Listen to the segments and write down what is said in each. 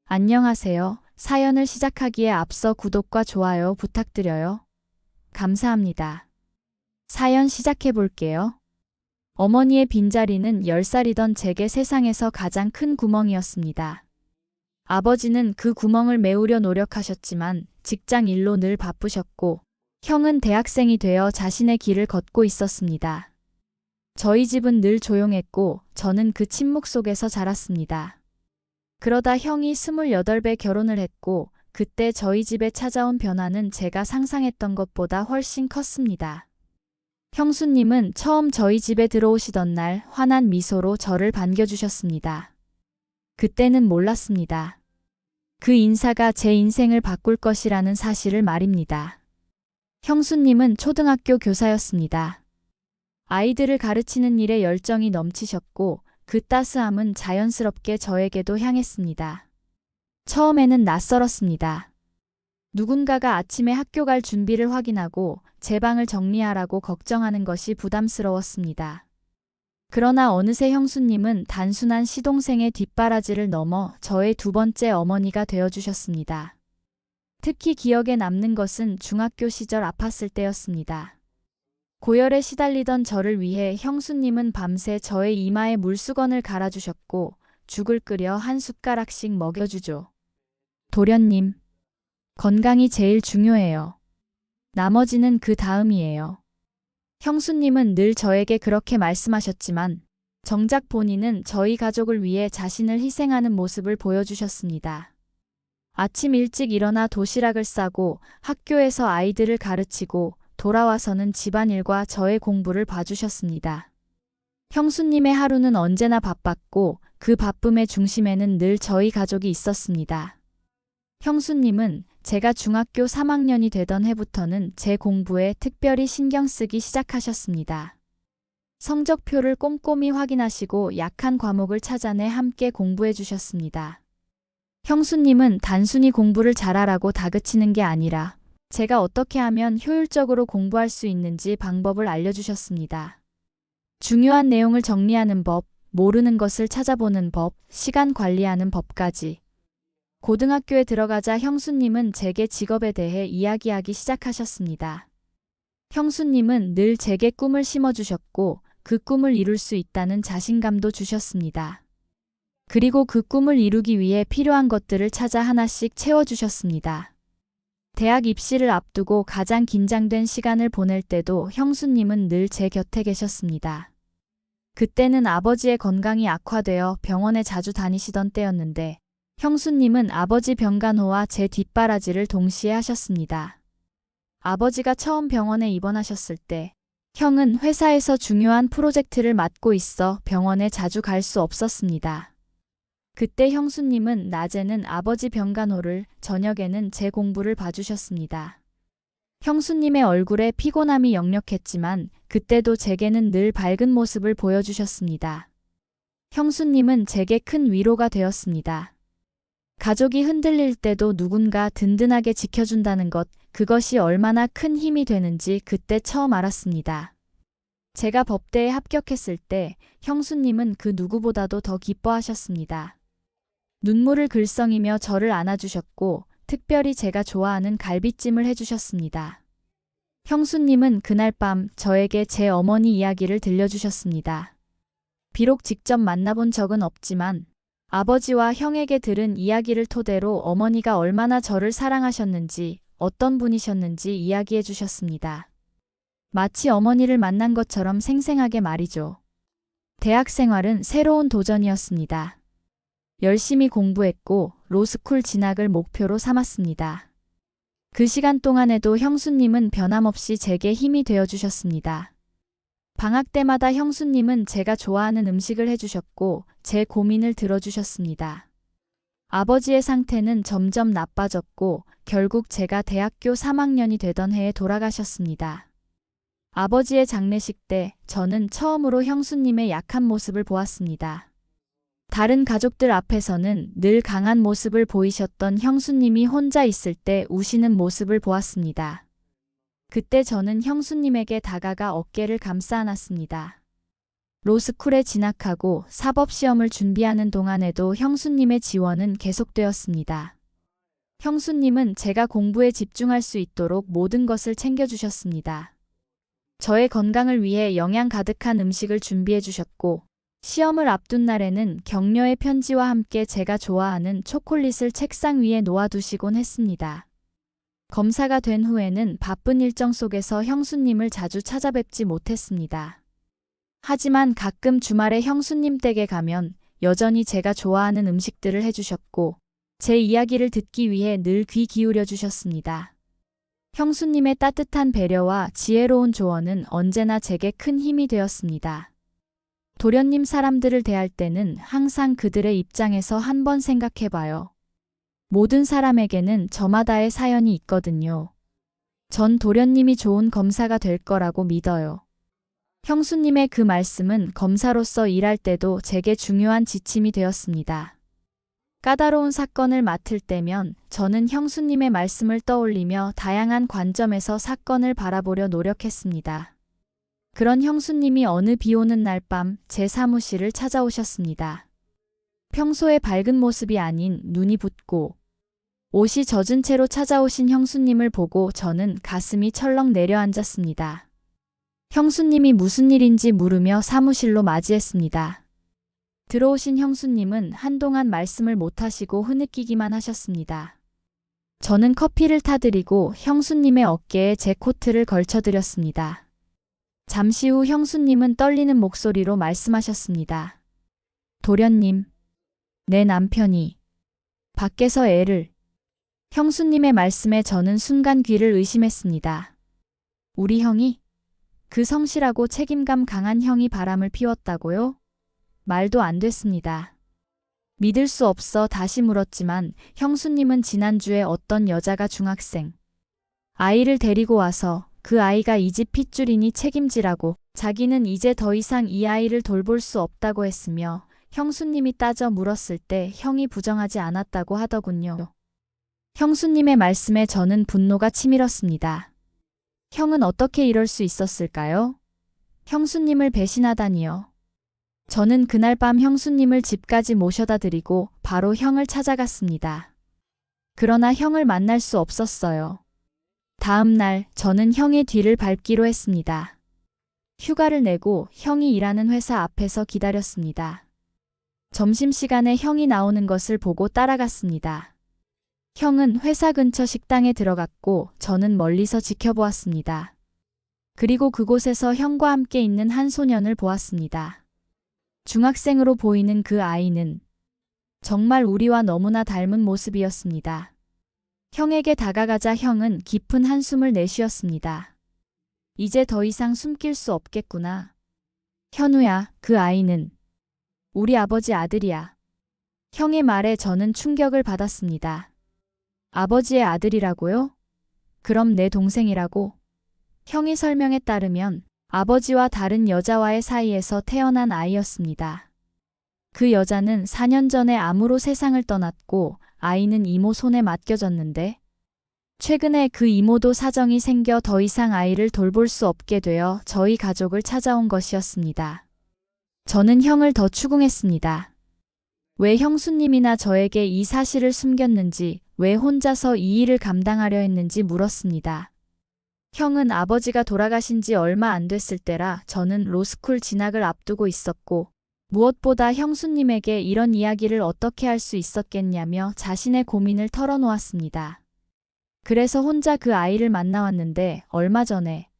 안녕하세요. 사연을 시작하기에 앞서 구독과 좋아요 부탁드려요. 감사합니다. 사연 시작해 볼게요. 어머니의 빈자리는 10살이던 제게 세상에서 가장 큰 구멍이었습니다. 아버지는 그 구멍을 메우려 노력하셨지만 직장 일로 늘 바쁘셨고, 형은 대학생이 되어 자신의 길을 걷고 있었습니다. 저희 집은 늘 조용했고, 저는 그 침묵 속에서 자랐습니다. 그러다 형이 28배 결혼을 했고, 그때 저희 집에 찾아온 변화는 제가 상상했던 것보다 훨씬 컸습니다. 형수님은 처음 저희 집에 들어오시던 날 환한 미소로 저를 반겨주셨습니다. 그때는 몰랐습니다. 그 인사가 제 인생을 바꿀 것이라는 사실을 말입니다. 형수님은 초등학교 교사였습니다. 아이들을 가르치는 일에 열정이 넘치셨고, 그 따스함은 자연스럽게 저에게도 향했습니다. 처음에는 낯설었습니다. 누군가가 아침에 학교 갈 준비를 확인하고 제 방을 정리하라고 걱정하는 것이 부담스러웠습니다. 그러나 어느새 형수님은 단순한 시동생의 뒷바라지를 넘어 저의 두 번째 어머니가 되어주셨습니다. 특히 기억에 남는 것은 중학교 시절 아팠을 때였습니다. 고열에 시달리던 저를 위해 형수님은 밤새 저의 이마에 물수건을 갈아주셨고 죽을 끓여 한 숟가락씩 먹여주죠. 도련님, 건강이 제일 중요해요. 나머지는 그 다음이에요. 형수님은 늘 저에게 그렇게 말씀하셨지만 정작 본인은 저희 가족을 위해 자신을 희생하는 모습을 보여주셨습니다. 아침 일찍 일어나 도시락을 싸고 학교에서 아이들을 가르치고 돌아와서는 집안일과 저의 공부를 봐주셨습니다. 형수님의 하루는 언제나 바빴고 그 바쁨의 중심에는 늘 저희 가족이 있었습니다. 형수님은 제가 중학교 3학년이 되던 해부터는 제 공부에 특별히 신경 쓰기 시작하셨습니다. 성적표를 꼼꼼히 확인하시고 약한 과목을 찾아내 함께 공부해 주셨습니다. 형수님은 단순히 공부를 잘하라고 다그치는 게 아니라 제가 어떻게 하면 효율적으로 공부할 수 있는지 방법을 알려주셨습니다. 중요한 내용을 정리하는 법, 모르는 것을 찾아보는 법, 시간 관리하는 법까지. 고등학교에 들어가자 형수님은 제게 직업에 대해 이야기하기 시작하셨습니다. 형수님은 늘 제게 꿈을 심어주셨고 그 꿈을 이룰 수 있다는 자신감도 주셨습니다. 그리고 그 꿈을 이루기 위해 필요한 것들을 찾아 하나씩 채워주셨습니다. 대학 입시를 앞두고 가장 긴장된 시간을 보낼 때도 형수님은 늘 제 곁에 계셨습니다. 그때는 아버지의 건강이 악화되어 병원에 자주 다니시던 때였는데 형수님은 아버지 병간호와 제 뒷바라지를 동시에 하셨습니다. 아버지가 처음 병원에 입원하셨을 때 형은 회사에서 중요한 프로젝트를 맡고 있어 병원에 자주 갈 수 없었습니다. 그때 형수님은 낮에는 아버지 병간호를, 저녁에는 제 공부를 봐주셨습니다. 형수님의 얼굴에 피곤함이 역력했지만 그때도 제게는 늘 밝은 모습을 보여주셨습니다. 형수님은 제게 큰 위로가 되었습니다. 가족이 흔들릴 때도 누군가 든든하게 지켜준다는 것, 그것이 얼마나 큰 힘이 되는지 그때 처음 알았습니다. 제가 법대에 합격했을 때 형수님은 그 누구보다도 더 기뻐하셨습니다. 눈물을 글썽이며 저를 안아주셨고 특별히 제가 좋아하는 갈비찜을 해주셨습니다. 형수님은 그날 밤 저에게 제 어머니 이야기를 들려주셨습니다. 비록 직접 만나본 적은 없지만 아버지와 형에게 들은 이야기를 토대로 어머니가 얼마나 저를 사랑하셨는지, 어떤 분이셨는지 이야기해 주셨습니다. 마치 어머니를 만난 것처럼 생생하게 말이죠. 대학 생활은 새로운 도전이었습니다. 열심히 공부했고 로스쿨 진학을 목표로 삼았습니다. 그 시간 동안에도 형수님은 변함없이 제게 힘이 되어주셨습니다. 방학 때마다 형수님은 제가 좋아하는 음식을 해주셨고 제 고민을 들어주셨습니다. 아버지의 상태는 점점 나빠졌고 결국 제가 대학교 3학년이 되던 해에 돌아가셨습니다. 아버지의 장례식 때 저는 처음으로 형수님의 약한 모습을 보았습니다. 다른 가족들 앞에서는 늘 강한 모습을 보이셨던 형수님이 혼자 있을 때 우시는 모습을 보았습니다. 그때 저는 형수님에게 다가가 어깨를 감싸 안았습니다. 로스쿨에 진학하고 사법시험을 준비하는 동안에도 형수님의 지원은 계속되었습니다. 형수님은 제가 공부에 집중할 수 있도록 모든 것을 챙겨주셨습니다. 저의 건강을 위해 영양 가득한 음식을 준비해 주셨고, 시험을 앞둔 날에는 격려의 편지와 함께 제가 좋아하는 초콜릿을 책상 위에 놓아두시곤 했습니다. 검사가 된 후에는 바쁜 일정 속에서 형수님을 자주 찾아뵙지 못했습니다. 하지만 가끔 주말에 형수님 댁에 가면 여전히 제가 좋아하는 음식들을 해주셨고, 제 이야기를 듣기 위해 늘 귀 기울여 주셨습니다. 형수님의 따뜻한 배려와 지혜로운 조언은 언제나 제게 큰 힘이 되었습니다. 도련님 사람들을 대할 때는 항상 그들의 입장에서 한번 생각해봐요. 모든 사람에게는 저마다의 사연이 있거든요. 전 도련님이 좋은 검사가 될 거라고 믿어요. 형수님의 그 말씀은 검사로서 일할 때도 제게 중요한 지침이 되었습니다. 까다로운 사건을 맡을 때면 저는 형수님의 말씀을 떠올리며 다양한 관점에서 사건을 바라보려 노력했습니다. 그런 형수님이 어느 비 오는 날 밤 제 사무실을 찾아오셨습니다. 평소의 밝은 모습이 아닌 눈이 붓고 옷이 젖은 채로 찾아오신 형수님을 보고 저는 가슴이 철렁 내려앉았습니다. 형수님이 무슨 일인지 물으며 사무실로 맞이했습니다. 들어오신 형수님은 한동안 말씀을 못하시고 흐느끼기만 하셨습니다. 저는 커피를 타드리고 형수님의 어깨에 제 코트를 걸쳐드렸습니다. 잠시 후 형수님은 떨리는 목소리로 말씀하셨습니다. 도련님, 내 남편이 밖에서 애를... 형수님의 말씀에 저는 순간 귀를 의심했습니다. 우리 형이? 그 성실하고 책임감 강한 형이 바람을 피웠다고요? 말도 안 됐습니다. 믿을 수 없어 다시 물었지만 형수님은 지난주에 어떤 여자가 중학생 아이를 데리고 와서 그 아이가 이 집 핏줄이니 책임지라고 자기는 이제 더 이상 이 아이를 돌볼 수 없다고 했으며 형수님이 따져 물었을 때 형이 부정하지 않았다고 하더군요. 형수님의 말씀에 저는 분노가 치밀었습니다. 형은 어떻게 이럴 수 있었을까요? 형수님을 배신하다니요. 저는 그날 밤 형수님을 집까지 모셔다 드리고 바로 형을 찾아갔습니다. 그러나 형을 만날 수 없었어요. 다음 날 저는 형의 뒤를 밟기로 했습니다. 휴가를 내고 형이 일하는 회사 앞에서 기다렸습니다. 점심시간에 형이 나오는 것을 보고 따라갔습니다. 형은 회사 근처 식당에 들어갔고 저는 멀리서 지켜보았습니다. 그리고 그곳에서 형과 함께 있는 한 소년을 보았습니다. 중학생으로 보이는 그 아이는 정말 우리와 너무나 닮은 모습이었습니다. 형에게 다가가자 형은 깊은 한숨을 내쉬었습니다. 이제 더 이상 숨길 수 없겠구나. 현우야, 그 아이는 우리 아버지 아들이야. 형의 말에 저는 충격을 받았습니다. 아버지의 아들이라고요? 그럼 내 동생이라고? 형이 설명에 따르면 아버지와 다른 여자와의 사이에서 태어난 아이였습니다. 그 여자는 4년 전에 암으로 세상을 떠났고 아이는 이모 손에 맡겨졌는데 최근에 그 이모도 사정이 생겨 더 이상 아이를 돌볼 수 없게 되어 저희 가족을 찾아온 것이었습니다. 저는 형을 더 추궁했습니다. 왜 형수님이나 저에게 이 사실을 숨겼는지, 왜 혼자서 이 일을 감당하려 했는지 물었습니다. 형은 아버지가 돌아가신 지 얼마 안 됐을 때라 저는 로스쿨 진학을 앞두고 있었고 무엇보다 형수님에게 이런 이야기를 어떻게 할 수 있었겠냐며 자신의 고민을 털어놓았습니다. 그래서 혼자 그 아이를 만나왔는데 얼마 전에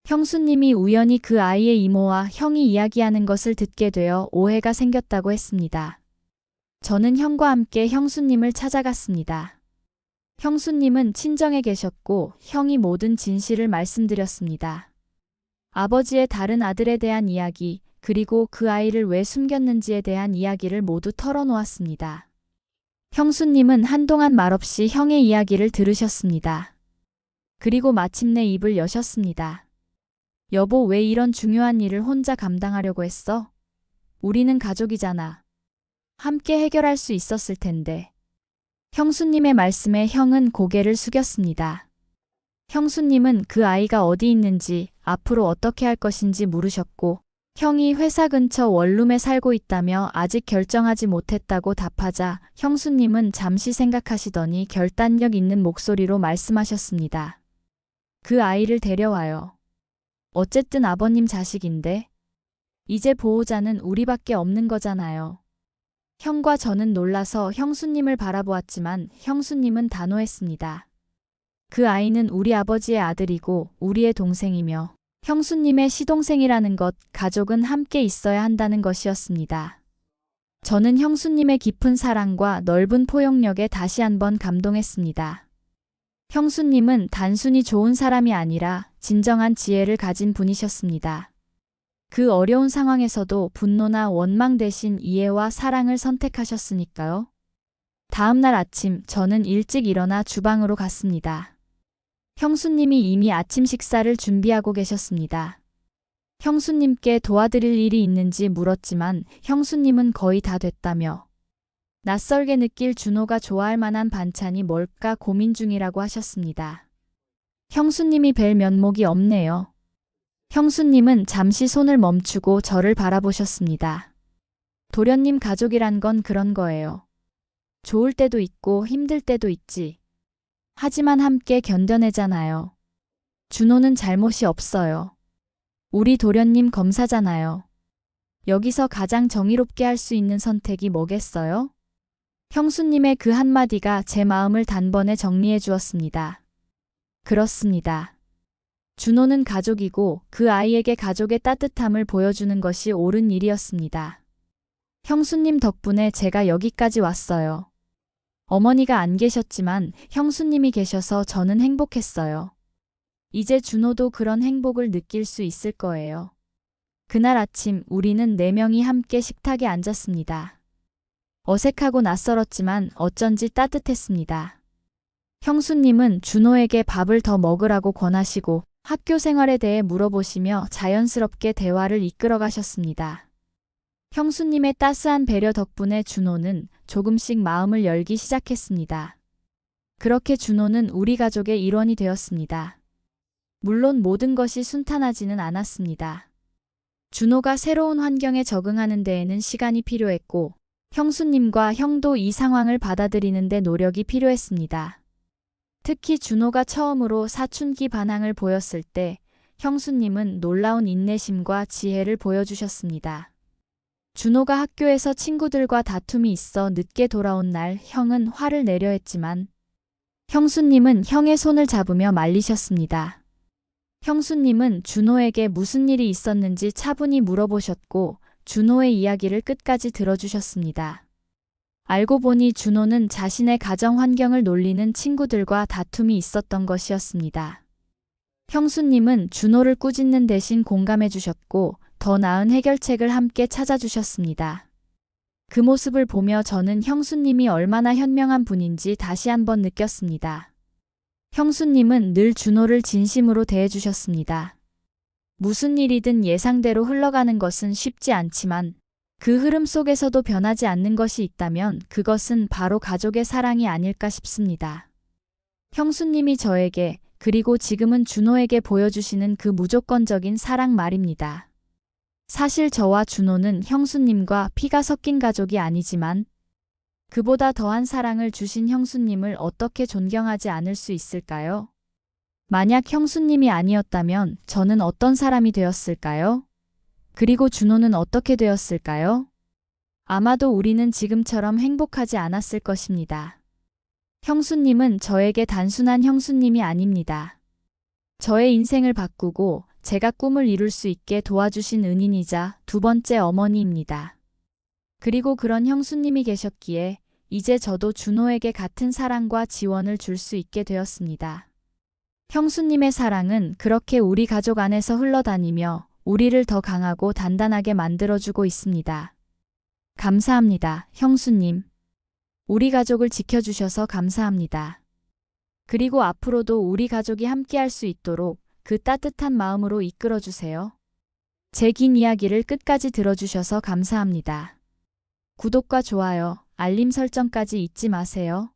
형수님이 우연히 그 아이의 이모와 형이 이야기하는 것을 듣게 되어 오해가 생겼다고 했습니다. 저는 형과 함께 형수님을 찾아갔습니다. 형수님은 친정에 계셨고 형이 모든 진실을 말씀드렸습니다. 아버지의 다른 아들에 대한 이야기, 그리고 그 아이를 왜 숨겼는지에 대한 이야기를 모두 털어놓았습니다. 형수님은 한동안 말없이 형의 이야기를 들으셨습니다. 그리고 마침내 입을 여셨습니다. 여보, 왜 이런 중요한 일을 혼자 감당하려고 했어? 우리는 가족이잖아. 함께 해결할 수 있었을 텐데. 형수님의 말씀에 형은 고개를 숙였습니다. 형수님은 그 아이가 어디 있는지, 앞으로 어떻게 할 것인지 물으셨고 형이 회사 근처 원룸에 살고 있다며 아직 결정하지 못했다고 답하자 형수님은 잠시 생각하시더니 결단력 있는 목소리로 말씀하셨습니다. 그 아이를 데려와요. 어쨌든 아버님 자식인데 이제 보호자는 우리밖에 없는 거잖아요. 형과 저는 놀라서 형수님을 바라보았지만 형수님은 단호했습니다. 그 아이는 우리 아버지의 아들이고 우리의 동생이며 형수님의 시동생이라는 것, 가족은 함께 있어야 한다는 것이었습니다. 저는 형수님의 깊은 사랑과 넓은 포용력에 다시 한번 감동했습니다. 형수님은 단순히 좋은 사람이 아니라 진정한 지혜를 가진 분이셨습니다. 그 어려운 상황에서도 분노나 원망 대신 이해와 사랑을 선택하셨으니까요. 다음 날 아침 저는 일찍 일어나 주방으로 갔습니다. 형수님이 이미 아침 식사를 준비하고 계셨습니다. 형수님께 도와드릴 일이 있는지 물었지만 형수님은 거의 다 됐다며 낯설게 느낄 준호가 좋아할 만한 반찬이 뭘까 고민 중이라고 하셨습니다. 형수님이 뵐 면목이 없네요. 형수님은 잠시 손을 멈추고 저를 바라보셨습니다. 도련님 가족이란 건 그런 거예요. 좋을 때도 있고 힘들 때도 있지. 하지만 함께 견뎌내잖아요. 준호는 잘못이 없어요. 우리 도련님 검사잖아요. 여기서 가장 정의롭게 할 수 있는 선택이 뭐겠어요? 형수님의 그 한마디가 제 마음을 단번에 정리해 주었습니다. 그렇습니다. 준호는 가족이고 그 아이에게 가족의 따뜻함을 보여주는 것이 옳은 일이었습니다. 형수님 덕분에 제가 여기까지 왔어요. 어머니가 안 계셨지만 형수님이 계셔서 저는 행복했어요. 이제 준호도 그런 행복을 느낄 수 있을 거예요. 그날 아침 우리는 4명이 함께 식탁에 앉았습니다. 어색하고 낯설었지만 어쩐지 따뜻했습니다. 형수님은 준호에게 밥을 더 먹으라고 권하시고 학교 생활에 대해 물어보시며 자연스럽게 대화를 이끌어 가셨습니다. 형수님의 따스한 배려 덕분에 준호는 조금씩 마음을 열기 시작했습니다. 그렇게 준호는 우리 가족의 일원이 되었습니다. 물론 모든 것이 순탄하지는 않았습니다. 준호가 새로운 환경에 적응하는 데에는 시간이 필요했고 형수님과 형도 이 상황을 받아들이는 데 노력이 필요했습니다. 특히 준호가 처음으로 사춘기 반항을 보였을 때 형수님은 놀라운 인내심과 지혜를 보여주셨습니다. 준호가 학교에서 친구들과 다툼이 있어 늦게 돌아온 날 형은 화를 내려 했지만 형수님은 형의 손을 잡으며 말리셨습니다. 형수님은 준호에게 무슨 일이 있었는지 차분히 물어보셨고 준호의 이야기를 끝까지 들어주셨습니다. 알고 보니 준호는 자신의 가정 환경을 놀리는 친구들과 다툼이 있었던 것이었습니다. 형수님은 준호를 꾸짖는 대신 공감해 주셨고 더 나은 해결책을 함께 찾아주셨습니다. 그 모습을 보며 저는 형수님이 얼마나 현명한 분인지 다시 한번 느꼈습니다. 형수님은 늘 준호를 진심으로 대해주셨습니다. 무슨 일이든 예상대로 흘러가는 것은 쉽지 않지만 그 흐름 속에서도 변하지 않는 것이 있다면 그것은 바로 가족의 사랑이 아닐까 싶습니다. 형수님이 저에게 그리고 지금은 준호에게 보여주시는 그 무조건적인 사랑 말입니다. 사실 저와 준호는 형수님과 피가 섞인 가족이 아니지만 그보다 더한 사랑을 주신 형수님을 어떻게 존경하지 않을 수 있을까요? 만약 형수님이 아니었다면 저는 어떤 사람이 되었을까요? 그리고 준호는 어떻게 되었을까요? 아마도 우리는 지금처럼 행복하지 않았을 것입니다. 형수님은 저에게 단순한 형수님이 아닙니다. 저의 인생을 바꾸고 제가 꿈을 이룰 수 있게 도와주신 은인이자 두 번째 어머니입니다. 그리고 그런 형수님이 계셨기에 이제 저도 준호에게 같은 사랑과 지원을 줄 수 있게 되었습니다. 형수님의 사랑은 그렇게 우리 가족 안에서 흘러다니며 우리를 더 강하고 단단하게 만들어주고 있습니다. 감사합니다, 형수님. 우리 가족을 지켜주셔서 감사합니다. 그리고 앞으로도 우리 가족이 함께할 수 있도록 그 따뜻한 마음으로 이끌어주세요. 제 긴 이야기를 끝까지 들어주셔서 감사합니다. 구독과 좋아요, 알림 설정까지 잊지 마세요.